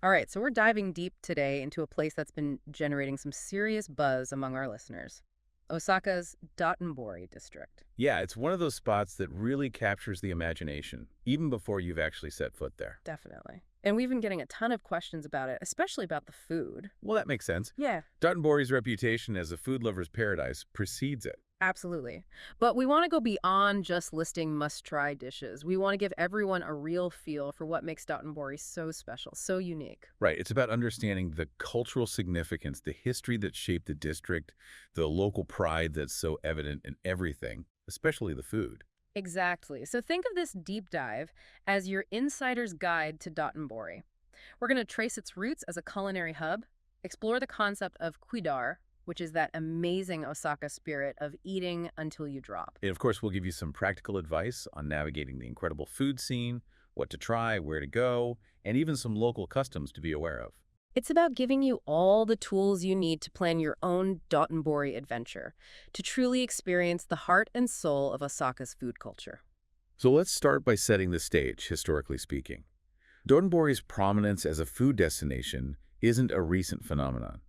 All right, so we're diving deep today into a place that's been generating some serious buzz among our listeners. Osaka's Dotonbori district. Yeah, it's one of those spots that really captures the imagination, even before you've actually set foot there. Definitely. And we've been getting a ton of questions about it, especially about the food. Well, that makes sense. Yeah, Dotonbori's reputation as a food lover's paradise precedes it. absolutely. But we want to go beyond just listing must-try dishes. We want to give everyone a real feel for what makes Dotonbori so special, so unique. Right, it's about understanding the cultural significance, the history that shaped the district, the local pride that's so evident in everything, especially the food. Exactly. So think of this deep dive as your insider's guide to Dotonbori. We're going to trace its roots as a culinary hub, explore the concept of kuidar, which is that amazing Osaka spirit of eating until you drop. And of course, we'll give you some practical advice on navigating the incredible food scene, what to try, where to go, and even some local customs to be aware of. It's about giving you all the tools you need to plan your own Dotonbori adventure, to truly experience the heart and soul of Osaka's food culture. So let's start by setting the stage, historically speaking. Dotonbori's prominence as a food destination isn't a recent phenomenon.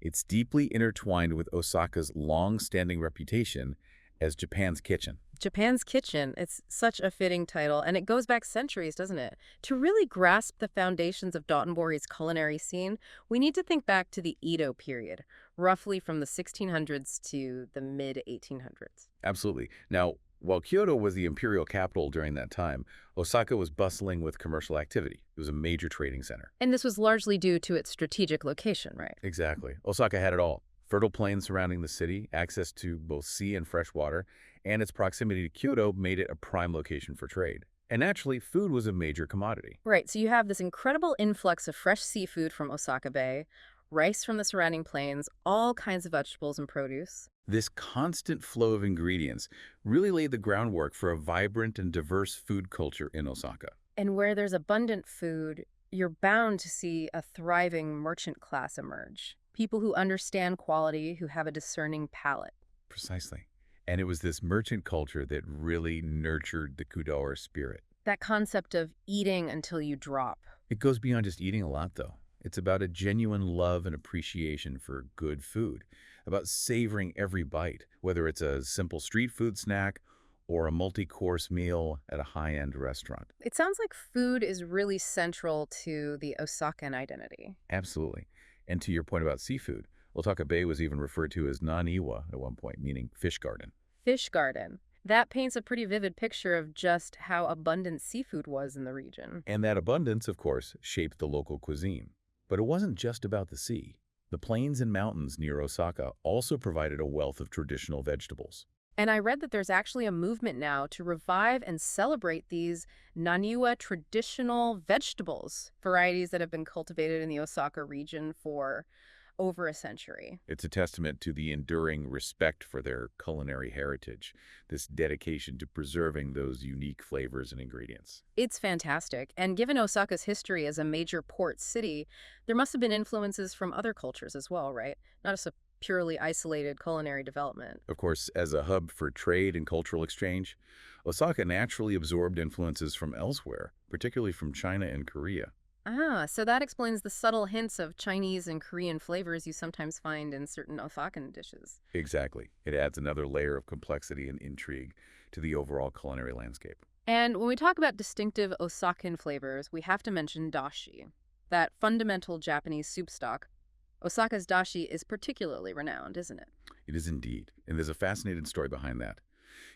It's deeply intertwined with Osaka's long-standing reputation as Japan's kitchen. Japan's Kitchen, it's such a fitting title, and it goes back centuries, doesn't it? To really grasp the foundations of Dotonbori's culinary scene, we need to think back to the Edo period, roughly from the 1600s to the mid-1800s. Absolutely. Now, while Kyoto was the imperial capital during that time, Osaka was bustling with commercial activity. It was a major trading center. And this was largely due to its strategic location, right? Exactly. Osaka had it all. Fertile plains surrounding the city, access to both sea and fresh water, and its proximity to Kyoto made it a prime location for trade. And naturally, food was a major commodity. Right, so you have this incredible influx of fresh seafood from Osaka Bay, rice from the surrounding plains, all kinds of vegetables and produce. This constant flow of ingredients really laid the groundwork for a vibrant and diverse food culture in Osaka. And where there's abundant food, you're bound to see a thriving merchant class emerge. People who understand quality, who have a discerning palate. Precisely. And it was this merchant culture that really nurtured the Kudawar spirit. That concept of eating until you drop. It goes beyond just eating a lot, though. It's about a genuine love and appreciation for good food, about savoring every bite, whether it's a simple street food snack or a multi-course meal at a high-end restaurant. It sounds like food is really central to the Osakan identity. Absolutely. And to your point about seafood, Osaka Bay was even referred to as Naniwa at one point, meaning fish garden. Fish garden. That paints a pretty vivid picture of just how abundant seafood was in the region. And that abundance, of course, shaped the local cuisine. But it wasn't just about the sea. The plains and mountains near Osaka also provided a wealth of traditional vegetables. And I read that there's actually a movement now to revive and celebrate these Naniwa traditional vegetables, varieties that have been cultivated in the Osaka region for over a century. It's a testament to the enduring respect for their culinary heritage, this dedication to preserving those unique flavors and ingredients. It's fantastic. And given Osaka's history as a major port city, there must have been influences from other cultures as well, right? Not just a purely isolated culinary development. Of course, as a hub for trade and cultural exchange, Osaka naturally absorbed influences from elsewhere, particularly from China and Korea. Ah, so that explains the subtle hints of Chinese and Korean flavors you sometimes find in certain Osakan dishes. Exactly. It adds another layer of complexity and intrigue to the overall culinary landscape. And when we talk about distinctive Osakan flavors, we have to mention dashi, that fundamental Japanese soup stock. Osaka's dashi is particularly renowned, isn't it? It is indeed, and there's a fascinating story behind that.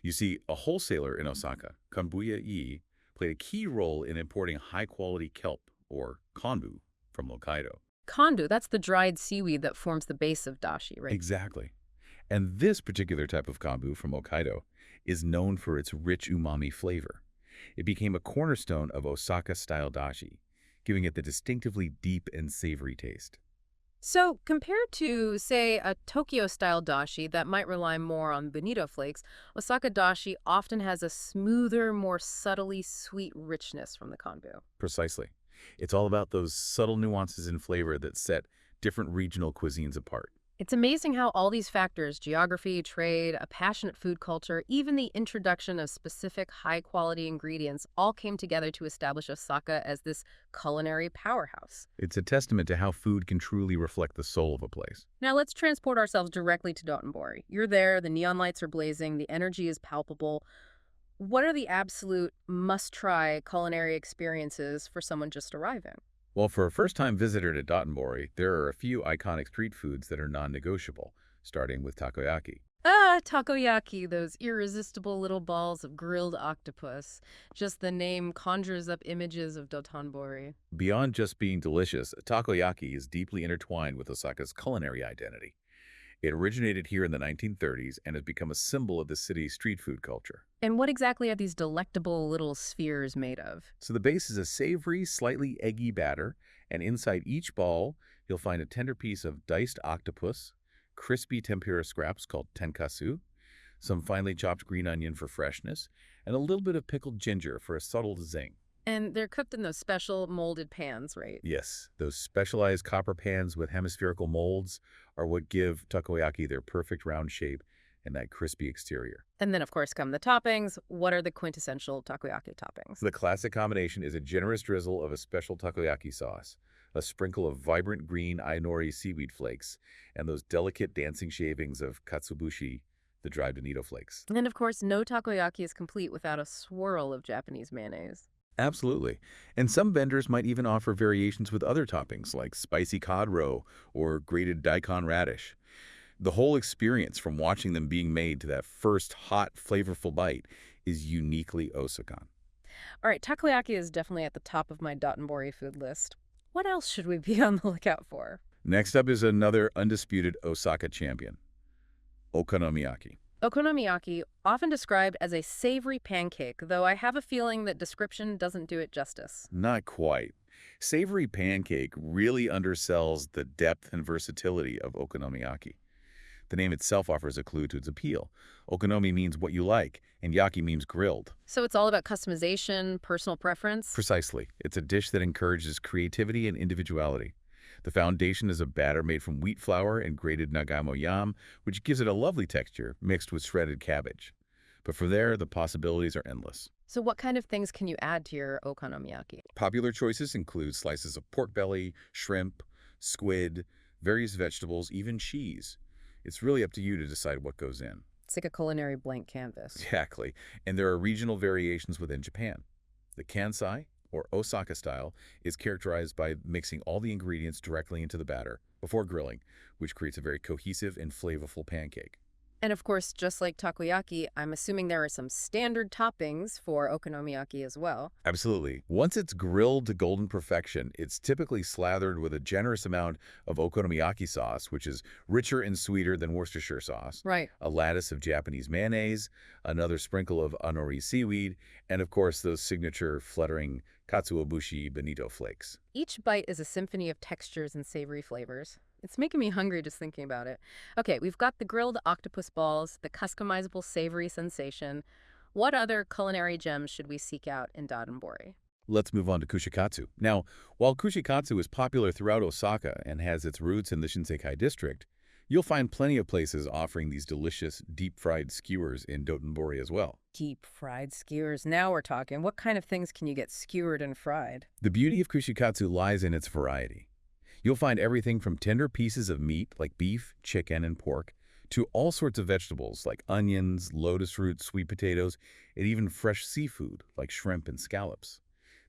You see, a wholesaler in Osaka, Konbuya-e, played a key role in importing high-quality kelp, or konbu, from Hokkaido. Kondu, that's the dried seaweed that forms the base of dashi, right? Exactly. And this particular type of kombu from Hokkaido is known for its rich umami flavor. It became a cornerstone of Osaka-style dashi, giving it the distinctively deep and savory taste. So, compared to, say, a Tokyo-style dashi that might rely more on bonito flakes, Osaka dashi often has a smoother, more subtly sweet richness from the konbu. Precisely. It's all about those subtle nuances in flavor that set different regional cuisines apart. It's amazing how all these factors, geography, trade, a passionate food culture, even the introduction of specific high-quality ingredients all came together to establish Osaka as this culinary powerhouse. It's a testament to how food can truly reflect the soul of a place. Now let's transport ourselves directly to Dotonbori. You're there, the neon lights are blazing, the energy is palpable. What are the absolute must-try culinary experiences for someone just arriving? Well, for a first-time visitor to Dotonbori, there are a few iconic street foods that are non-negotiable, starting with takoyaki. Ah, takoyaki, those irresistible little balls of grilled octopus. Just the name conjures up images of Dotonbori. Beyond just being delicious, takoyaki is deeply intertwined with Osaka's culinary identity. It originated here in the 1930s and has become a symbol of the city's street food culture. And what exactly are these delectable little spheres made of? So the base is a savory, slightly eggy batter, and inside each ball, you'll find a tender piece of diced octopus, crispy tempura scraps called tenkatsu, some finely chopped green onion for freshness, and a little bit of pickled ginger for a subtle zing. And they're cooked in those special molded pans, right? Yes, those specialized copper pans with hemispherical molds are what give takoyaki their perfect round shape and that crispy exterior. And then, of course, come the toppings. What are the quintessential takoyaki toppings? The classic combination is a generous drizzle of a special takoyaki sauce, a sprinkle of vibrant green ainori seaweed flakes, and those delicate dancing shavings of katsuobushi, the dried bonito flakes. And, of course, no takoyaki is complete without a swirl of Japanese mayonnaise. Absolutely. And some vendors might even offer variations with other toppings like spicy cod roe or grated daikon radish. The whole experience from watching them being made to that first hot, flavorful bite is uniquely Osakan. All right, takoyaki is definitely at the top of my Dotonbori food list. What else should we be on the lookout for? Next up is another undisputed Osaka champion, okonomiyaki. Okonomiyaki, often described as a savory pancake, though I have a feeling that description doesn't do it justice. Not quite. Savory pancake really undersells the depth and versatility of okonomiyaki. The name itself offers a clue to its appeal. Okonomi means what you like, and yaki means grilled. So it's all about customization, personal preference? Precisely. It's a dish that encourages creativity and individuality. The foundation is a batter made from wheat flour and grated nagamo yam, which gives it a lovely texture mixed with shredded cabbage. But from there, the possibilities are endless. So what kind of things can you add to your okonomiyaki? Popular choices include slices of pork belly, shrimp, squid, various vegetables, even cheese. It's really up to you to decide what goes in. It's like a culinary blank canvas. Exactly. And there are regional variations within Japan. The Kansai, or Osaka style, is characterized by mixing all the ingredients directly into the batter before grilling, which creates a very cohesive and flavorful pancake. And of course, just like takoyaki, I'm assuming there are some standard toppings for okonomiyaki as well. Absolutely. Once it's grilled to golden perfection, it's typically slathered with a generous amount of okonomiyaki sauce, which is richer and sweeter than Worcestershire sauce, Right. a lattice of Japanese mayonnaise, another sprinkle of anori seaweed, and of course those signature fluttering katsuobushi bonito flakes. Each bite is a symphony of textures and savory flavors. It's making me hungry just thinking about it. Okay, we've got the grilled octopus balls, the customizable savory sensation. What other culinary gems should we seek out in Dotonbori? Let's move on to kushikatsu. Now, while kushikatsu is popular throughout Osaka and has its roots in the Shinsekai district, you'll find plenty of places offering these delicious deep-fried skewers in Dotonbori as well. Deep-fried skewers. Now we're talking. What kind of things can you get skewered and fried? The beauty of kushikatsu lies in its variety. You'll find everything from tender pieces of meat like beef, chicken, and pork to all sorts of vegetables like onions, lotus roots, sweet potatoes, and even fresh seafood like shrimp and scallops.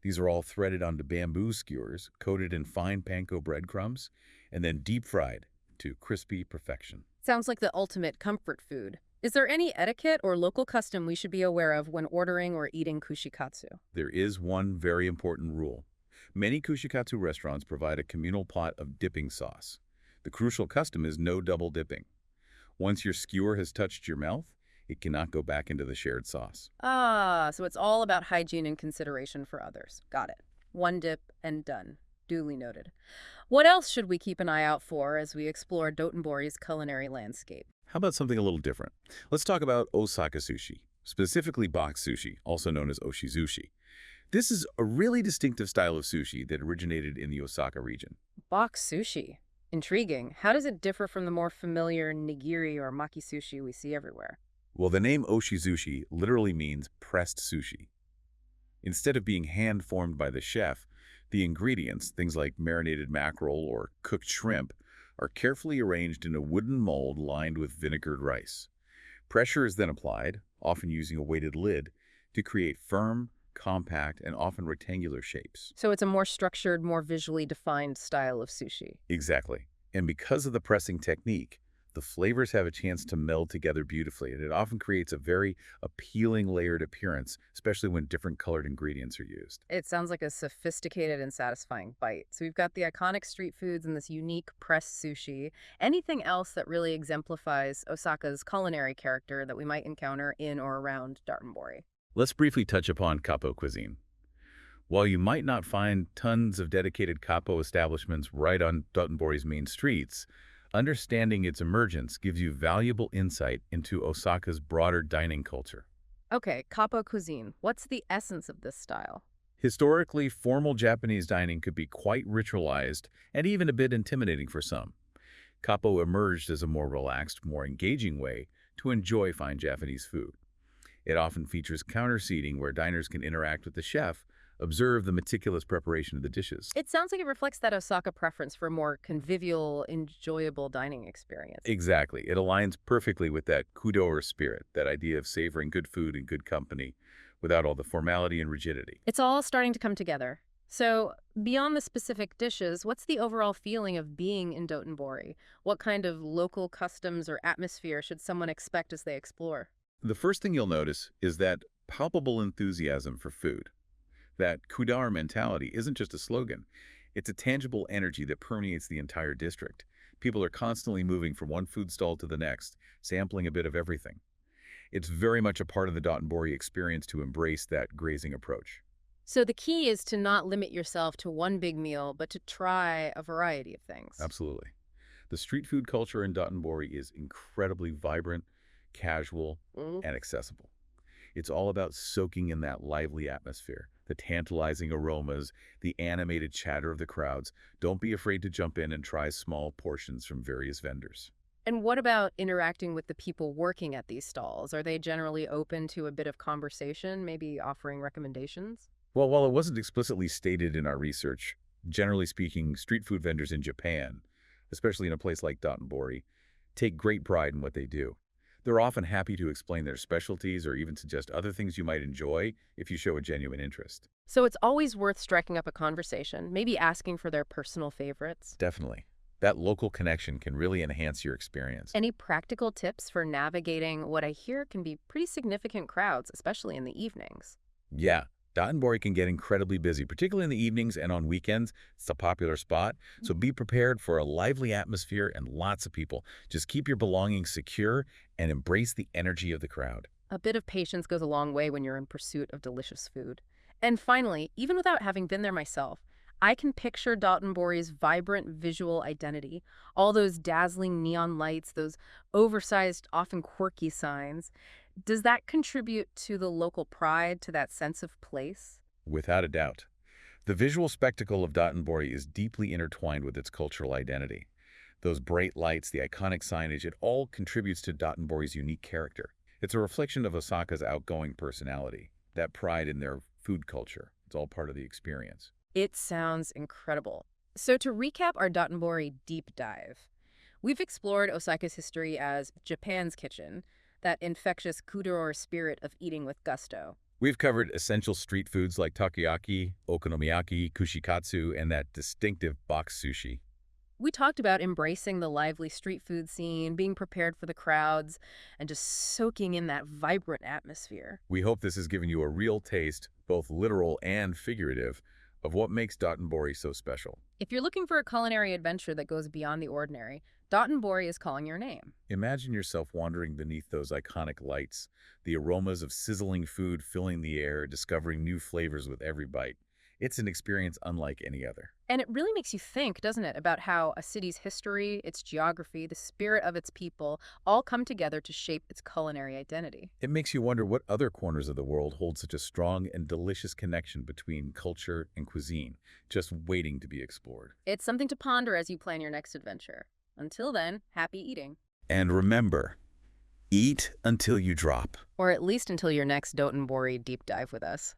These are all threaded onto bamboo skewers, coated in fine panko breadcrumbs, and then deep-fried to crispy perfection. Sounds like the ultimate comfort food. Is there any etiquette or local custom we should be aware of when ordering or eating kushikatsu? There is one very important rule. Many kushikatsu restaurants provide a communal pot of dipping sauce. The crucial custom is no double dipping. Once your skewer has touched your mouth, it cannot go back into the shared sauce. Ah, so it's all about hygiene and consideration for others. Got it. One dip and done. Duly noted. What else should we keep an eye out for as we explore Dotonbori's culinary landscape? How about something a little different? Let's talk about Osaka sushi, specifically box sushi, also known as oshizushi. This is a really distinctive style of sushi that originated in the Osaka region. Box sushi. Intriguing. How does it differ from the more familiar nigiri or maki sushi we see everywhere? Well, the name oshizushi literally means pressed sushi. Instead of being hand-formed by the chef, the ingredients, things like marinated mackerel or cooked shrimp, are carefully arranged in a wooden mold lined with vinegared rice. Pressure is then applied, often using a weighted lid, to create firm, compact, and often rectangular shapes. So it's a more structured, more visually defined style of sushi. Exactly. And because of the pressing technique, the flavors have a chance to meld together beautifully, and it often creates a very appealing layered appearance, especially when different colored ingredients are used. It sounds like a sophisticated and satisfying bite. So we've got the iconic street foods and this unique pressed sushi. Anything else that really exemplifies Osaka's culinary character that we might encounter in or around Dotonbori? Let's briefly touch upon Kappo cuisine. While you might not find tons of dedicated Kappo establishments right on Dotonbori's main streets, understanding its emergence gives you valuable insight into Osaka's broader dining culture. Okay, Kappa cuisine. What's the essence of this style? Historically, formal Japanese dining could be quite ritualized and even a bit intimidating for some. Kappo emerged as a more relaxed, more engaging way to enjoy fine Japanese food. It often features counter seating where diners can interact with the chef, observe the meticulous preparation of the dishes. It sounds like it reflects that Osaka preference for a more convivial, enjoyable dining experience. Exactly. It aligns perfectly with that kudor spirit, that idea of savoring good food in good company without all the formality and rigidity. It's all starting to come together. So, beyond the specific dishes, what's the overall feeling of being in Dotonbori? What kind of local customs or atmosphere should someone expect as they explore? The first thing you'll notice is that palpable enthusiasm for food. That kudar mentality isn't just a slogan. It's a tangible energy that permeates the entire district. People are constantly moving from one food stall to the next, sampling a bit of everything. It's very much a part of the Dotonbori experience to embrace that grazing approach. So, the key is to not limit yourself to one big meal, but to try a variety of things. Absolutely. The street food culture in Dotonbori is incredibly vibrant, casual, Mm. and accessible. It's all about soaking in that lively atmosphere, the tantalizing aromas, the animated chatter of the crowds. Don't be afraid to jump in and try small portions from various vendors. And what about interacting with the people working at these stalls? Are they generally open to a bit of conversation, maybe offering recommendations? Well, while it wasn't explicitly stated in our research, generally speaking, street food vendors in Japan, especially in a place like Dotonbori, take great pride in what they do. They're often happy to explain their specialties or even suggest other things you might enjoy if you show a genuine interest. So it's always worth striking up a conversation, maybe asking for their personal favorites. Definitely. That local connection can really enhance your experience. Any practical tips for navigating what I hear can be pretty significant crowds, especially in the evenings? Yeah, Dotonbori can get incredibly busy, particularly in the evenings and on weekends. It's a popular spot, so be prepared for a lively atmosphere and lots of people. Just keep your belongings secure and embrace the energy of the crowd. A bit of patience goes a long way when you're in pursuit of delicious food. And finally, even without having been there myself, I can picture Dotonbori's vibrant visual identity, all those dazzling neon lights, those oversized, often quirky signs. Does that contribute to the local pride, to that sense of place? Without a doubt. The visual spectacle of Dotonbori is deeply intertwined with its cultural identity. Those bright lights, the iconic signage, it all contributes to Dotonbori's unique character. It's a reflection of Osaka's outgoing personality, that pride in their food culture. It's all part of the experience. It sounds incredible. So to recap our Dotonbori deep dive, we've explored Osaka's history as Japan's kitchen, that infectious kudor spirit of eating with gusto. We've covered essential street foods like takoyaki, okonomiyaki, kushikatsu, and that distinctive box sushi. We talked about embracing the lively street food scene, being prepared for the crowds, and just soaking in that vibrant atmosphere. We hope this has given you a real taste, both literal and figurative, of what makes Dotonbori so special. If you're looking for a culinary adventure that goes beyond the ordinary, Dotonbori is calling your name. Imagine yourself wandering beneath those iconic lights, the aromas of sizzling food filling the air, discovering new flavors with every bite. It's an experience unlike any other. And it really makes you think, doesn't it, about how a city's history, its geography, the spirit of its people all come together to shape its culinary identity. It makes you wonder what other corners of the world hold such a strong and delicious connection between culture and cuisine, just waiting to be explored. It's something to ponder as you plan your next adventure. Until then, happy eating. And remember, eat until you drop. Or at least until your next Dotonbori deep dive with us.